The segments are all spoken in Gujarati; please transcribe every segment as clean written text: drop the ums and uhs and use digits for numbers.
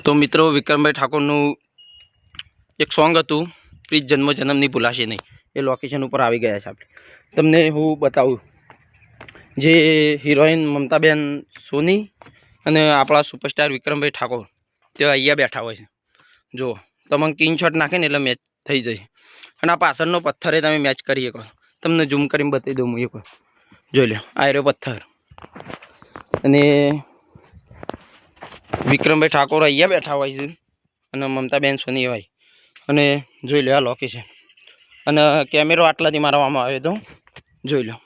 तो मित्रों विक्रमभाई ठाकुरનું એક સોંગ હતું પ્લીઝ જન્મ જન્મની ભૂલાશે નહીં એ લોકેશન ઉપર આવી ગયા છે આપણે તમને હું બતાવું જે હિરોઈન મમતાબેન સોની અને આપણા સુપરસ્ટાર વિક્રમભાઈ ઠાકોર તે અહીંયા બેઠા હોય છે જો તમને સ્ક્રીનશોટ નાખે ને એટલે મેચ થઈ જશે અને આ પાછળનો પથ્થર એ તમે મેચ કરી શકો તમને ઝૂમ કરીને બતાવી દઉં હું એકવાર જોઈ લો આ રહ્યો પથ્થર અને વિક્રમભાઈ ઠાકોર અહીંયા બેઠા હોય છે અને મમતાબેન સોની હોય અને જોઈ લો આ લોકેશન અને કેમેરો આટલાથી મારવામાં આવ્યો તો જોઈ લો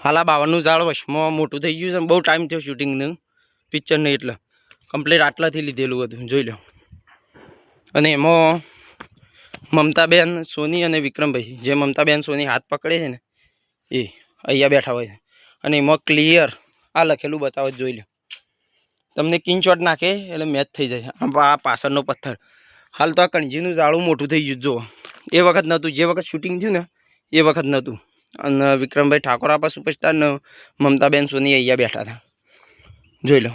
હાલ આ 52નું ઝાડ વશમાં મોટું થઈ ગયું છે બહુ ટાઈમ થયો શૂટિંગનું પિક્ચરને એટલે કમ્પ્લીટ આટલાથી લીધેલું હતું જોઈ લો અને એમાં મમતાબેન સોની અને વિક્રમભાઈ જે મમતાબેન સોની હાથ પકડે છે ને એ અહીંયા બેઠા હોય છે અને એમાં ક્લિયર આ લખેલું બતાવો જોઈ લો તમને સ્ક્રીનશોટ નાખે એટલે મેચ થઈ જશે આ પાછળનો પથ્થર હાલ તો આ કણજીનું ઝાડું મોટું થઈ ગયું જો એ વખત નહોતું જે વખત શૂટિંગ થયું ને એ વખત નહોતું અને વિક્રમભાઈ ઠાકોર આપણા સુપરસ્ટાર ને મમતાબેન સોની અહીંયા બેઠા હતા જોઈ લો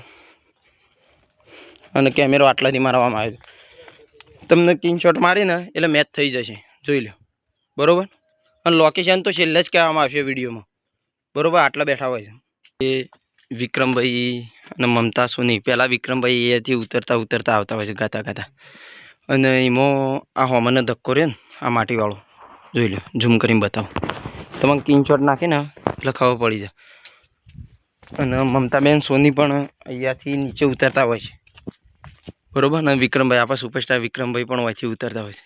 અને કેમેરો આટલાથી મારવામાં આવ્યો તમને સ્ક્રીનશોટ મારીને એટલે મેચ થઈ જશે જોઈ લો બરાબર અને લોકેશન તો છેલ્લે જ કહેવામાં આવશે વિડીયોમાં બરાબર આટલા બેઠા હોય છે એ વિક્રમભાઈ અને મમતા સોની પહેલાં વિક્રમભાઈ અહીંયાથી ઉતરતા આવતા હોય છે ગાતા અને એમાં આ હોમને ધક્કો રહ્યો ને આ માટીવાળો જોઈ લો ઝૂમ કરીને બતાવો તમે સ્ક્રીનશોટ નાખે ને એટલે ખબર પડી જાય અને મમતાબેન સોની પણ અહીંયાથી નીચે ઉતરતા હોય છે બરાબર અને વિક્રમભાઈ આપણા સુપરસ્ટાર વિક્રમભાઈ પણ અહીંથી ઉતરતા હોય છે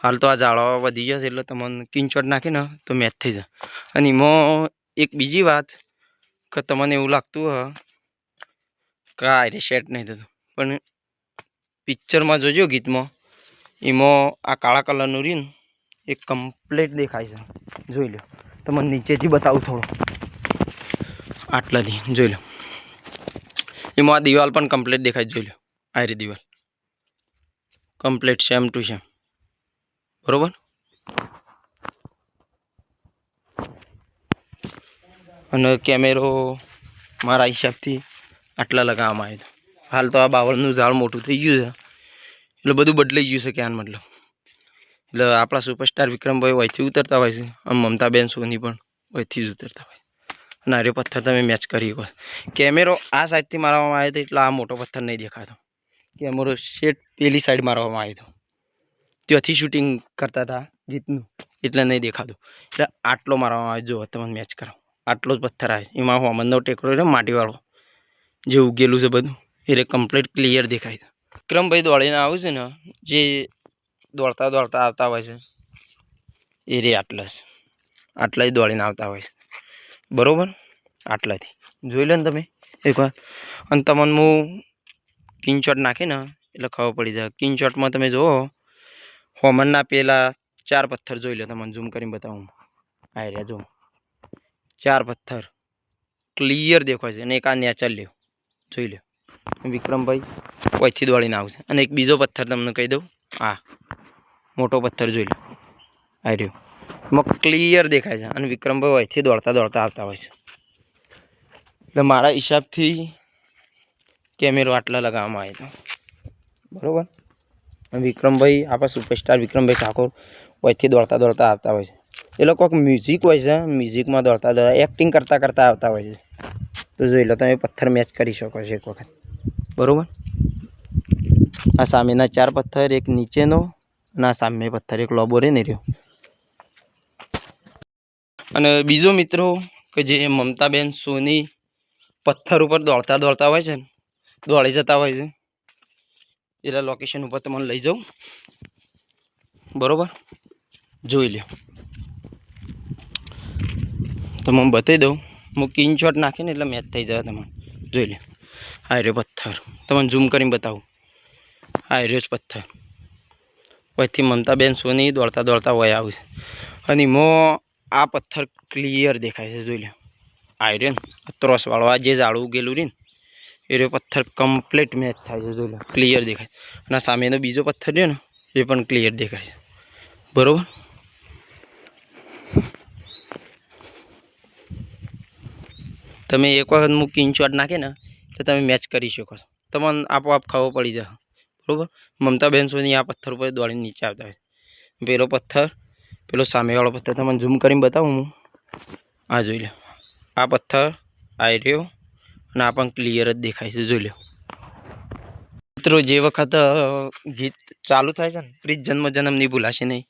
હાલ તો આ ઝાડવા વધી જશે એટલે તમને સ્ક્રીનશોટ નાખે ને તો મેચ થઈ જાય અને એમાં એક બીજી વાત કે તમને એવું લાગતું હોય કે આ સેટ નહીં થતું પણ પિક્ચરમાં જોજો ગીતમાં એમાં આ કાળા કલરનું રીન એ કમ્પ્લીટ દેખાય છે જોઈ લો તમને નીચેથી બતાવું થોડું આટલાથી જોઈ લો એમાં આ દિવાલ પણ કમ્પ્લીટ દેખાય જોઈ લો આ રી દિવાલ કમ્પ્લીટ સેમ ટુ સેમ બરાબર અને કેમેરો મારા હિસાબથી આટલા લગાવવામાં આવ્યો હાલ તો આ 52નું ઝાડ મોટું થઈ ગયું છે એટલે બધું બદલાઈ ગયું છે ક્યાં મતલબ એટલે આપણા સુપરસ્ટાર વિક્રમભાઈ અહીંથી ઉતરતા હોય છે અને મમતાબેન સોની પણ અહીંથી જ ઉતરતા હોય છે અને આરે પથ્થર તમે મેચ કરી શકો કેમેરો આ સાઈડથી મારવામાં આવ્યો હતો એટલે આ મોટો પથ્થર નહીં દેખાતો કેમેરો શેટ પેલી સાઈડ મારવામાં આવ્યો હતો ત્યાંથી શૂટિંગ કરતા હતા ગીતનું એટલે નહીં દેખાતું એટલે આટલો મારવામાં આવ્યો જો તમે મેચ કરો આટલો જ પથ્થર આવે એમાં હોમનનો ટેકરો છે માટીવાળો જે ઉગેલું છે બધું એટલે કમ્પ્લીટ ક્લિયર દેખાય છે વિક્રમભાઈ દોડીને આવે છે ને જે દોડતા આવતા હોય છે એ રે આટલા જ દોડીને આવતા હોય છે બરાબર આટલાથી જોઈ લો ને તમે એકવાર અને તમને હું સ્ક્રીનશોટ નાખે ને એટલે ખબર પડી જાય સ્ક્રીનશોટમાં તમે જુઓ હોમનના પેલા 4 પથ્થર જોઈ લો તમને ઝૂમ કરીને બતાવું આ રહ્યા જો 4 પથ્થર ક્લિયર દેખાય છે અને એક આ નેચર લ્યો જોઈ લો વિક્રમભાઈ અહીંથી દોડીને આવશે અને એક બીજો પથ્થર તમને કહી દઉં આ મોટો પથ્થર જોઈ લો આ રહ્યો એમાં ક્લિયર દેખાય છે અને વિક્રમભાઈ અહીંથી દોડતા આવતા હોય છે એટલે મારા હિસાબથી કેમેરો આટલા લગાવવામાં આવ્યો હતો બરાબર વિક્રમભાઈ આપણા સુપરસ્ટાર વિક્રમભાઈ ઠાકોર અહીંથી દોડતા આવતા હોય છે એ લોકો મ્યુઝિક હોય છે મ્યુઝિકમાં દોડતા એક્ટિંગ કરતા આવતા હોય છે તો જોઈ લો તમે પથ્થર મેચ કરી શકો છો એક વખત બરાબર આ સામેના 4 પથ્થર એક નીચેનો અને આ સામે પથ્થર એક લોબો રહે ને રહ્યો અને બીજો મિત્રો કે જે મમતાબેન સોની પથ્થર ઉપર દોડતા હોય છે ને દોડી જતા હોય છે એટલે લોકેશન ઉપર તમને લઈ જાઉં બરાબર જોઈ લો તમે બતાવી દઉં હું સ્ક્રીનશોટ નાખીને એટલે મેચ થઈ જાય તમે જોઈ લો આ રહ્યો પથ્થર તમને ઝૂમ કરીને બતાવું આ રહ્યો જ પથ્થર અહીંથી મમતાબેન સોની દોડતા હોય આવશે અને એમાં આ પથ્થર ક્લિયર દેખાય છે જોઈ લો આ રહ્યો ને ત્રોસવાળો આ જે ઝાડું ઉગેલું રહ્યું ને એ રહ્યો પથ્થર કમ્પ્લીટ મેચ થાય છે જોઈ લો ક્લિયર દેખાય અને સામેનો બીજો પથ્થર રહ્યો ને એ પણ ક્લિયર દેખાય છે બરાબર તમે એક વખત હું સ્ક્રીનશોટ નાખે ને તો તમે મેચ કરી શકો છો તમને આપોઆપ ખબર પડી જશે બરાબર. મમતાબેન સોની આ પથ્થર ઉપર દોડીને નીચે આવતા હોય. પેલો પથ્થર, પેલો સામેવાળો પથ્થર તમને ઝૂમ કરીને બતાવું હું. આ જોઈ લો, આ પથ્થર આ રહ્યો અને આ પણ ક્લિયર જ દેખાય છે, જોઈ લો મિત્રો. જે વખત ગીત ચાલુ થાય છે ને, પ્રીત જન્મ જન્મની ભૂલાશે નહીં,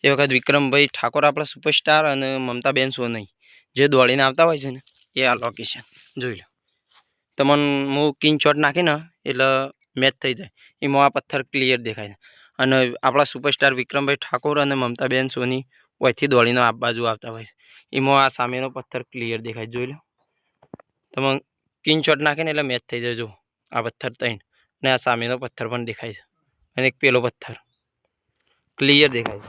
એ વખત વિક્રમભાઈ ઠાકોર આપણા સુપરસ્ટાર અને મમતાબેન સોની જે દોડીને આવતા હોય છે ને, એ આ લોકેશન જોઈ લો. તમને હું કિંગ શોટ નાખીને એટલે મેચ થઈ જાય. એમાં આ પથ્થર ક્લિયર દેખાય છે અને આપણા સુપરસ્ટાર વિક્રમભાઈ ઠાકોર અને મમતાબેન સોની ઓયથી દોડીને આ બાજુ આવતા હોય છે. એમાં આ સામેનો પથ્થર ક્લિયર દેખાય, જોઈ લો. તમે કિંગ શોટ નાખીને એટલે મેચ થઈ જાય. જો આ પથ્થર ત્રણ અને આ સામેનો પથ્થર પણ દેખાય છે અને એક પેલો પથ્થર ક્લિયર દેખાય છે,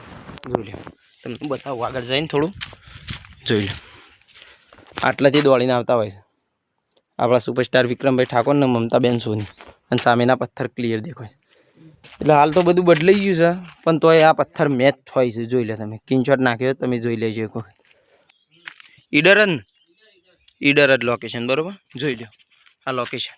જોઈ લો. તમને બતાવું આગળ જઈને થોડું, જોઈ લો. આટલાથી દોડીને આવતા હોય છે આપણા સુપરસ્ટાર વિક્રમભાઈ ઠાકોર ને મમતાબેન સોની, અને સામેના પથ્થર ક્લિયર દેખાય છે. એટલે હાલ તો બધું બદલાઈ ગયું છે, પણ તોય આ પથ્થર મેચ થાય છે, જોઈ લો. તમે સ્ક્રીનશોટ નાખ્યો તમે જોઈ લેજો એક વખત. ઈડર જ લોકેશન બરાબર, જોઈ લો આ લોકેશન.